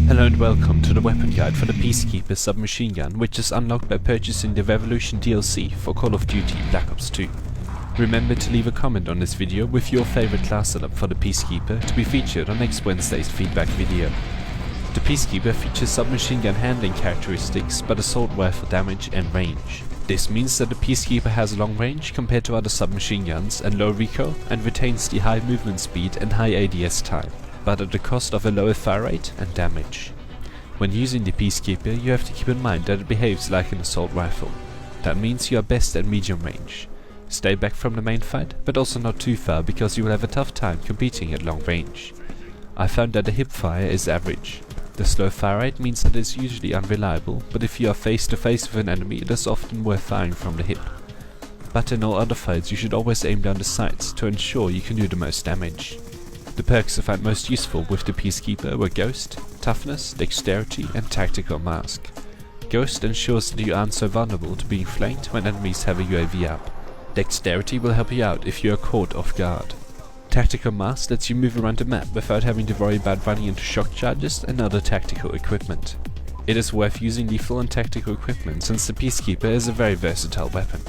Hello and welcome to the weapon guide for the Peacekeeper submachine gun, which is unlocked by purchasing the Revolution DLC for Call of Duty Black Ops 2. Remember to leave a comment on this video with your favorite class setup for the Peacekeeper to be featured on next Wednesday's feedback video. The Peacekeeper features submachine gun handling characteristics but assault rifle damage and range. This means that the Peacekeeper has long range compared to other submachine guns and low recoil, and retains the high movement speed and high ADS time, but at the cost of a lower fire rate and damage. When using the Peacekeeper, you have to keep in mind that it behaves like an assault rifle. That means you are best at medium range. Stay back from the main fight, but also not too far, because you will have a tough time competing at long range. I found that the hip fire is average. The slow fire rate means that it is usually unreliable, but if you are face to face with an enemy, it is often worth firing from the hip. But in all other fights, you should always aim down the sights to ensure you can do the most damage. The perks I found most useful with the Peacekeeper were Ghost, Toughness, Dexterity and Tactical Mask. Ghost ensures that you aren't so vulnerable to being flanked when enemies have a UAV up. Dexterity will help you out if you are caught off guard. Tactical Mask lets you move around the map without having to worry about running into shock charges and other tactical equipment. It is worth using lethal and tactical equipment since the Peacekeeper is a very versatile weapon.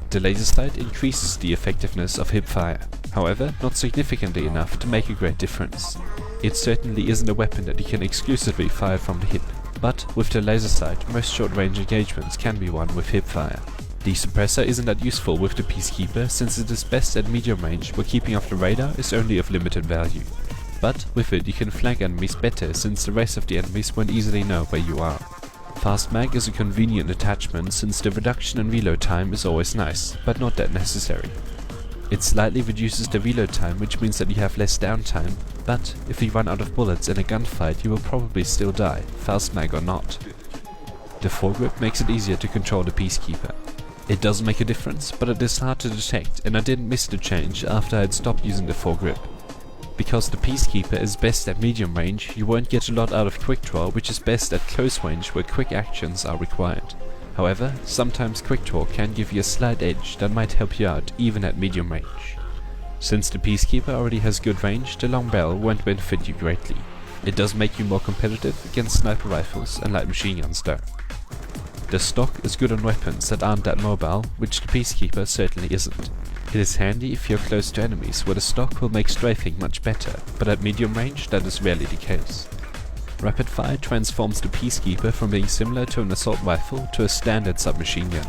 The laser sight increases the effectiveness of hip fire, however not significantly enough to make a great difference. It certainly isn't a weapon that you can exclusively fire from the hip, but with the laser sight most short range engagements can be won with hip fire. The suppressor isn't that useful with the Peacekeeper since it is best at medium range where keeping off the radar is only of limited value. But with it you can flank enemies better since the rest of the enemies won't easily know where you are. Fast mag is a convenient attachment since the reduction in reload time is always nice, but not that necessary. It slightly reduces the reload time, which means that you have less downtime, but if you run out of bullets in a gunfight you will probably still die, fast mag or not. The foregrip makes it easier to control the Peacekeeper. It does make a difference, but it is hard to detect, and I didn't miss the change after I had stopped using the foregrip. Because the Peacekeeper is best at medium range, you won't get a lot out of quick draw, which is best at close range where quick actions are required. However, sometimes quick draw can give you a slight edge that might help you out even at medium range. Since the Peacekeeper already has good range, the long barrel won't benefit you greatly. It does make you more competitive against sniper rifles and light machine guns though. The stock is good on weapons that aren't that mobile, which the Peacekeeper certainly isn't. It is handy if you're close to enemies where the stock will make strafing much better, but at medium range that is rarely the case. Rapid fire transforms the Peacekeeper from being similar to an assault rifle to a standard submachine gun.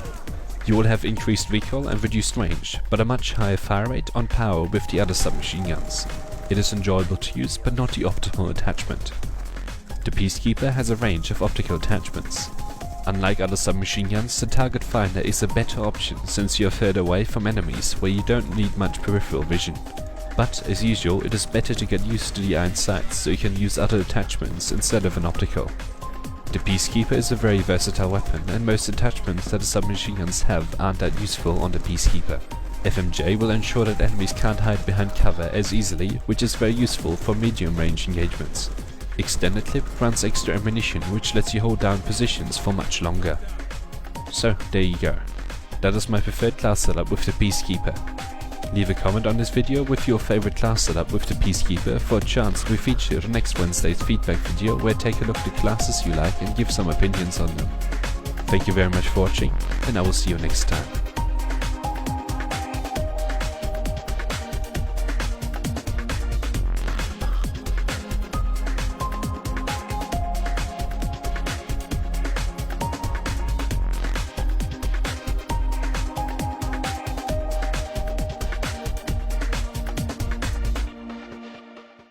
You will have increased recoil and reduced range, but a much higher fire rate on power with the other submachine guns. It is enjoyable to use, but not the optimal attachment. The Peacekeeper has a range of optical attachments. Unlike other submachine guns, the target finder is a better option since you are further away from enemies where you don't need much peripheral vision. But as usual, it is better to get used to the iron sights so you can use other attachments instead of an optical. The Peacekeeper is a very versatile weapon, and most attachments that the submachine guns have aren't that useful on the Peacekeeper. FMJ will ensure that enemies can't hide behind cover as easily, which is very useful for medium range engagements. Extended clip runs extra ammunition, which lets you hold down positions for much longer. So there you go. That is my preferred class setup with the Peacekeeper. Leave a comment on this video with your favorite class setup with the Peacekeeper for a chance to be featured on next Wednesday's feedback video, where I take a look at the classes you like and give some opinions on them. Thank you very much for watching, and I will see you next time.